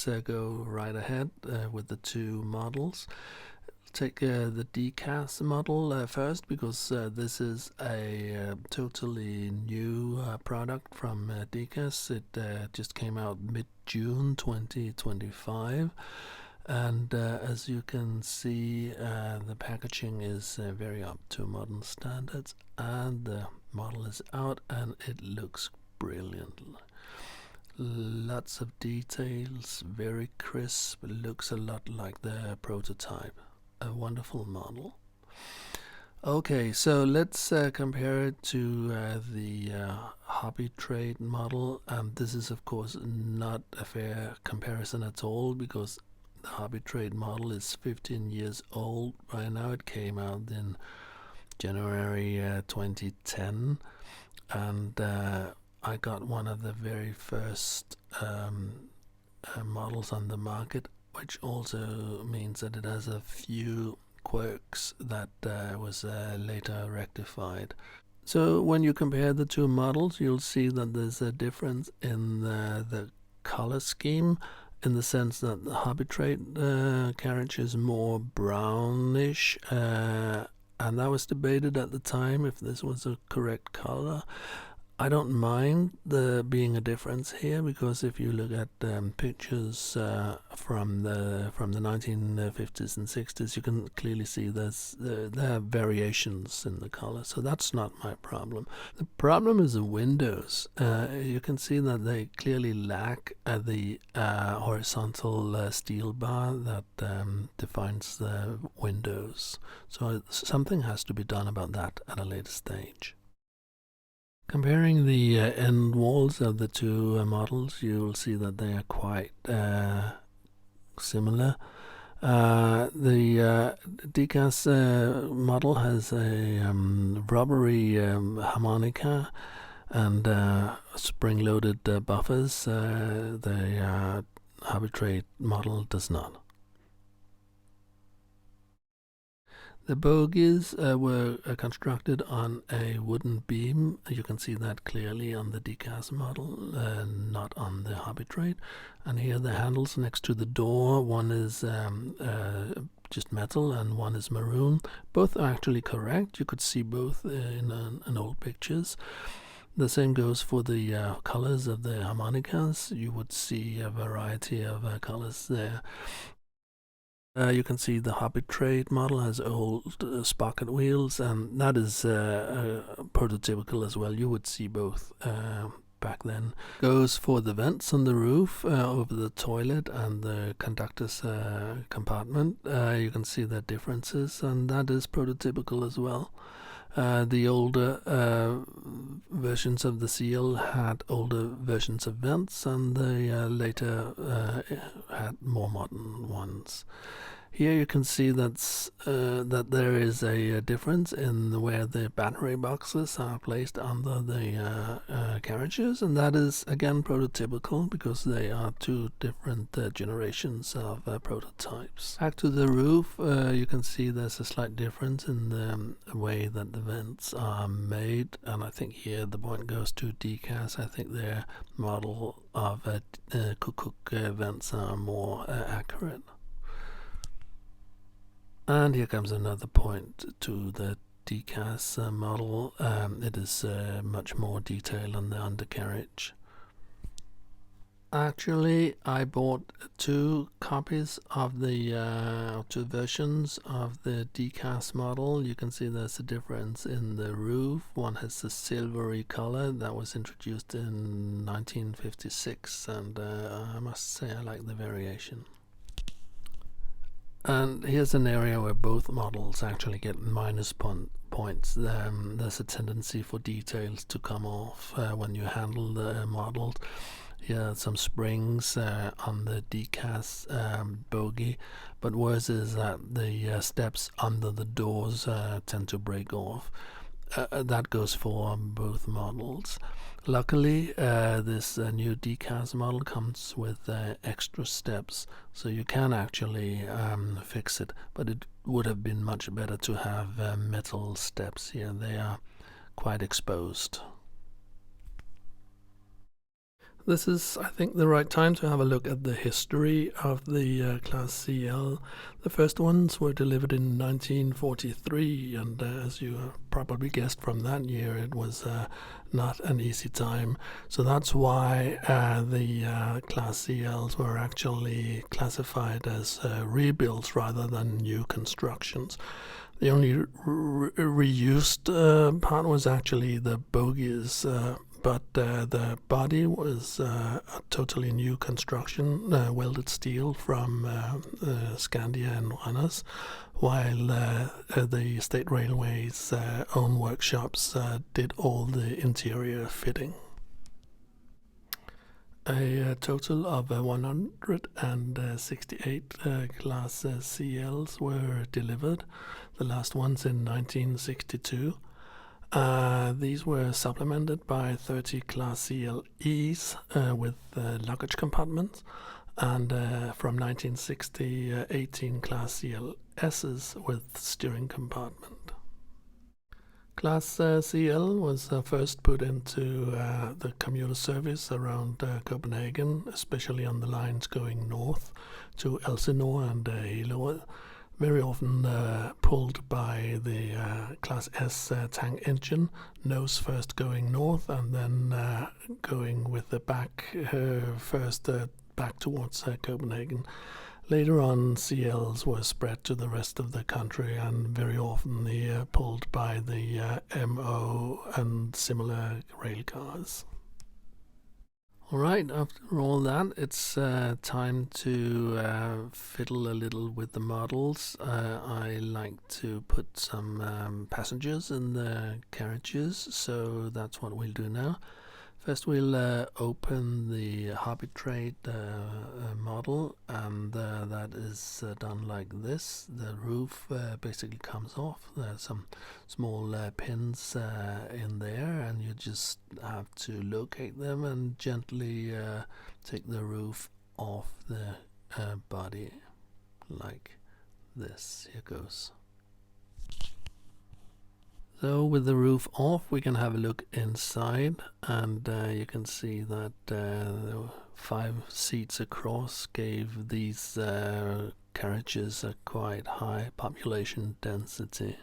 let's go right ahead with the two models. Take the Dekas model first, because this is a totally new product from Dekas. It just came out mid-June 2025, and as you can see, the packaging is very up to modern standards, and the model is out and it looks brilliant. Lots of details, very crisp, looks a lot like the prototype. A wonderful model. Okay, so let's compare it to the Hobbytrade model. This is of course not a fair comparison at all, because the Hobbytrade model is 15 years old by now. It came out in January 2010, and I got one of the very first models on the market, which also means that it has a few quirks that was later rectified. So when you compare the two models, you'll see that there's a difference in the color scheme, in the sense that the Hobbytrade carriage is more brownish, and that was debated at the time if this was a correct color. I don't mind there being a difference here, because if you look at pictures from the 1950s and 60s, you can clearly see there are variations in the color. So that's not my problem. The problem is the windows. You can see that they clearly lack the horizontal steel bar that defines the windows. So something has to be done about that at a later stage. Comparing the end walls of the two models, you'll see that they are quite similar. The Dekas model has a rubbery harmonica and spring-loaded buffers. The Hobbytrade model does not. The bogies were constructed on a wooden beam. You can see that clearly on the Dekas model, not on the Hobbytrade. And here the handles next to the door, one is just metal and one is maroon. Both are actually correct. You could see both in old pictures. The same goes for the colors of the harmonicas. You would see a variety of colors there. You can see the Hobbytrade model has old sprocket wheels, and that is prototypical as well. You would see both back then. Goes for the vents on the roof over the toilet and the conductor's compartment. You can see the differences, and that is prototypical as well. The older versions of the CL had older versions of vents, and the later had more modern ones. Here you can see that there is a difference in where the battery boxes are placed under the carriages, and that is again prototypical, because they are two different generations of prototypes. Back to the roof, you can see there's a slight difference in the way that the vents are made, and I think here the point goes to Dekas. I think their model of Kirk vents are more accurate. And here comes another point to the Dekas model. It is much more detailed on the undercarriage. Actually, I bought two copies of the two versions of the Dekas model. You can see there's a difference in the roof. One has a silvery color that was introduced in 1956, and I must say I like the variation. And here's an area where both models actually get minus points. There's a tendency for details to come off when you handle the models. Here are some springs on the Dekas bogie, but worse is that the steps under the doors tend to break off. That goes for both models. Luckily, this new Dekas model comes with extra steps, so you can actually fix it, but it would have been much better to have metal steps here. They are quite exposed. This is, I think, the right time to have a look at the history of the Class CL. The first ones were delivered in 1943, and as you probably guessed from that year, it was not an easy time. So that's why the Class CLs were actually classified as rebuilds rather than new constructions. The only reused part was actually the bogies, but the body was a totally new construction, welded steel from Scandia and Runners, while the State Railways' own workshops did all the interior fitting. A total of 168 Class CLs were delivered, the last ones in 1962. These were supplemented by 30 Class CLEs with luggage compartments, and from 1960 18 Class CLSs with steering compartment. Class CL was first put into the commuter service around Copenhagen, especially on the lines going north to Elsinore and Hillerød. Very often pulled by the Class S tank engine, nose first going north and then going with the back first back towards Copenhagen. Later on, CLs were spread to the rest of the country and very often pulled by the MO and similar rail cars. Alright, after all that, it's time to fiddle a little with the models. I like to put some passengers in the carriages, so that's what we'll do now. First we'll open the Hobbytrade model, and that is done like this. The roof basically comes off. There's some small pins in there, and you just have to locate them and gently take the roof off the body like this. Here goes. So with the roof off, we can have a look inside, and you can see that the 5 seats across gave these carriages a quite high population density.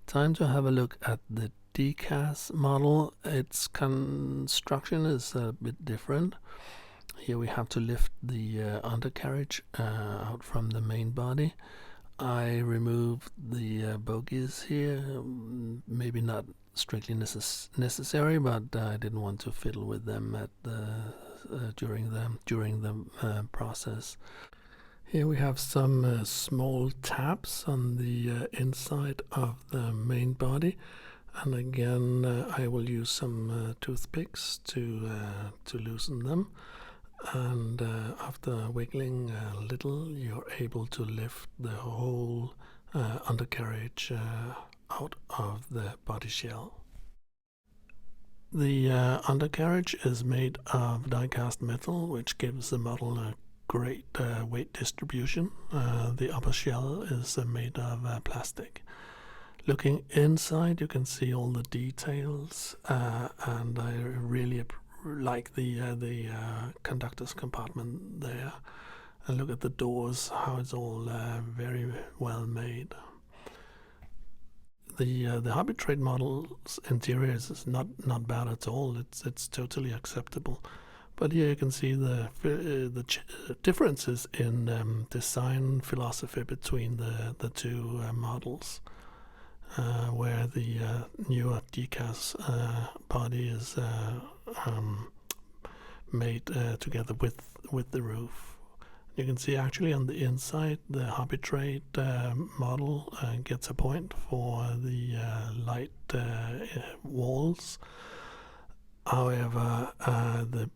Time to have a look at the Dekas model. Its construction is a bit different. Here we have to lift the undercarriage out from the main body. I removed the bogies here, maybe not strictly necessary, but I didn't want to fiddle with them at during the process. Here we have some small taps on the inside of the main body, and again I will use some toothpicks to loosen them. And after wiggling a little, you're able to lift the whole undercarriage out of the body shell. The undercarriage is made of die-cast metal, which gives the model a great weight distribution. The upper shell is made of plastic. Looking inside, you can see all the details, and I really like the conductor's compartment there, and look at the doors, how it's all very well made. The Hobbytrade model's interiors is not bad at all. It's totally acceptable. But here you can see the differences in design philosophy between the two models. Where the newer Dekas body is made together with the roof. You can see actually on the inside the Hobbytrade model gets a point for the light walls. However, the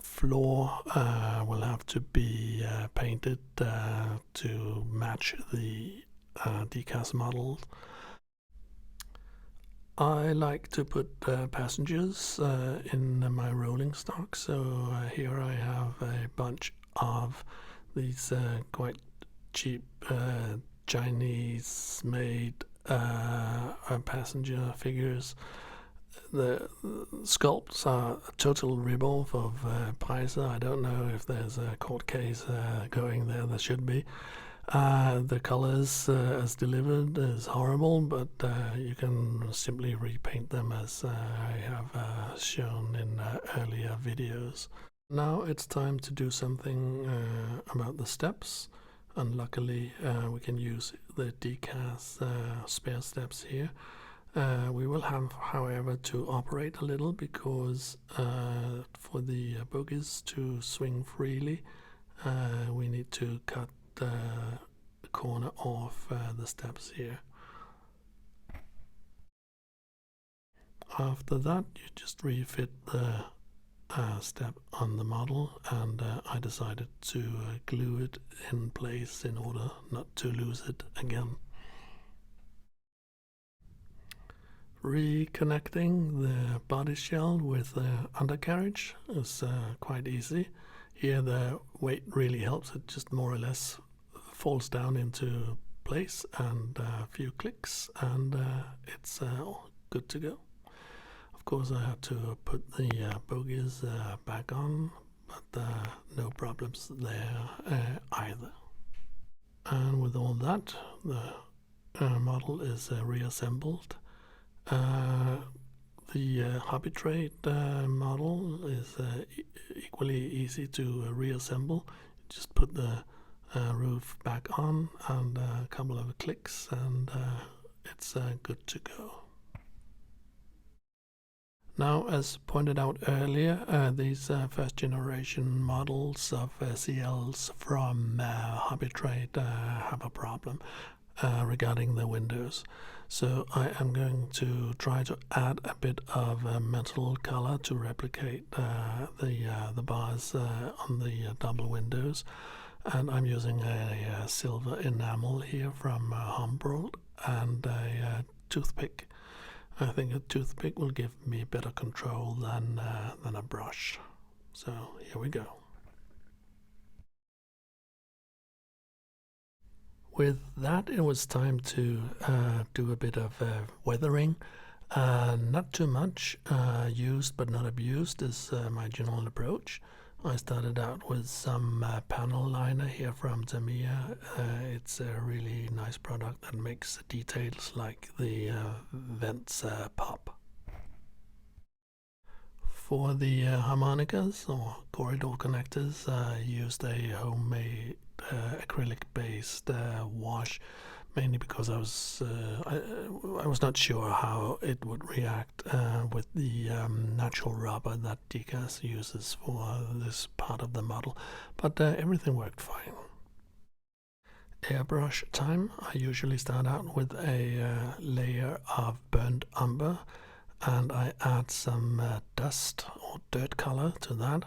floor will have to be painted to match the Dekas model. I like to put passengers in my rolling stock, so here I have a bunch of these quite cheap Chinese made passenger figures. the sculpts are a total rip-off of Preiser. I don't know if there's a court case going there. There should be. The colors as delivered is horrible, but you can simply repaint them as I have shown in earlier videos. Now it's time to do something about the steps, and luckily we can use the Dekas spare steps here. We will have, however, to operate a little because for the boogies to swing freely we need to cut the corner off the steps here. After that you just refit the step on the model, and I decided to glue it in place in order not to lose it again. Reconnecting the body shell with the undercarriage is quite easy. Here the weight really helps. It just more or less falls down into place, and a few clicks, and it's good to go. Of course I had to put the bogies back on, but no problems there either. And with all that, the model is reassembled. The Hobbytrade model is equally easy to reassemble. Just put the roof back on and a couple of clicks, and it's good to go. Now, as pointed out earlier, these first generation models of CLs from Hobbytrade have a problem regarding the windows. So I am going to try to add a bit of metal color to replicate the bars on the double windows, and I'm using a silver enamel here from Humbrol and a toothpick. I think a toothpick will give me better control than a brush. So here we go. With that, it was time to do a bit of weathering. Not too much, used but not abused is my general approach. I started out with some panel liner here from Tamiya. It's a really nice product that makes details like the vents pop. For the harmonicas or corridor connectors, I used a homemade acrylic-based wash, mainly because I was not sure how it would react with the natural rubber that Dekas uses for this part of the model, but everything worked fine. Airbrush time. I usually start out with a layer of burnt umber, and I add some dust or dirt color to that.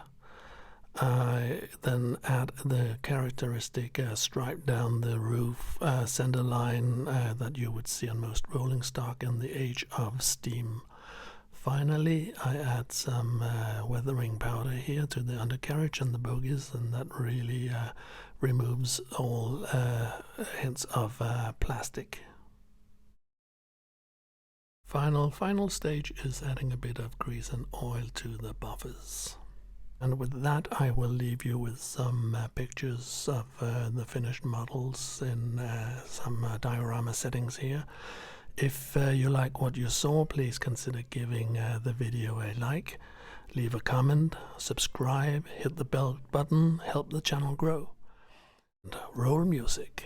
I then add the characteristic stripe down the roof center line that you would see on most rolling stock in the age of steam. Finally, I add some weathering powder here to the undercarriage and the bogies, and that really removes all hints of plastic. Final stage is adding a bit of grease and oil to the buffers. And with that, I will leave you with some pictures of the finished models in some diorama settings here. If you like what you saw, please consider giving the video a like, leave a comment, subscribe, hit the bell button, help the channel grow. And roll music.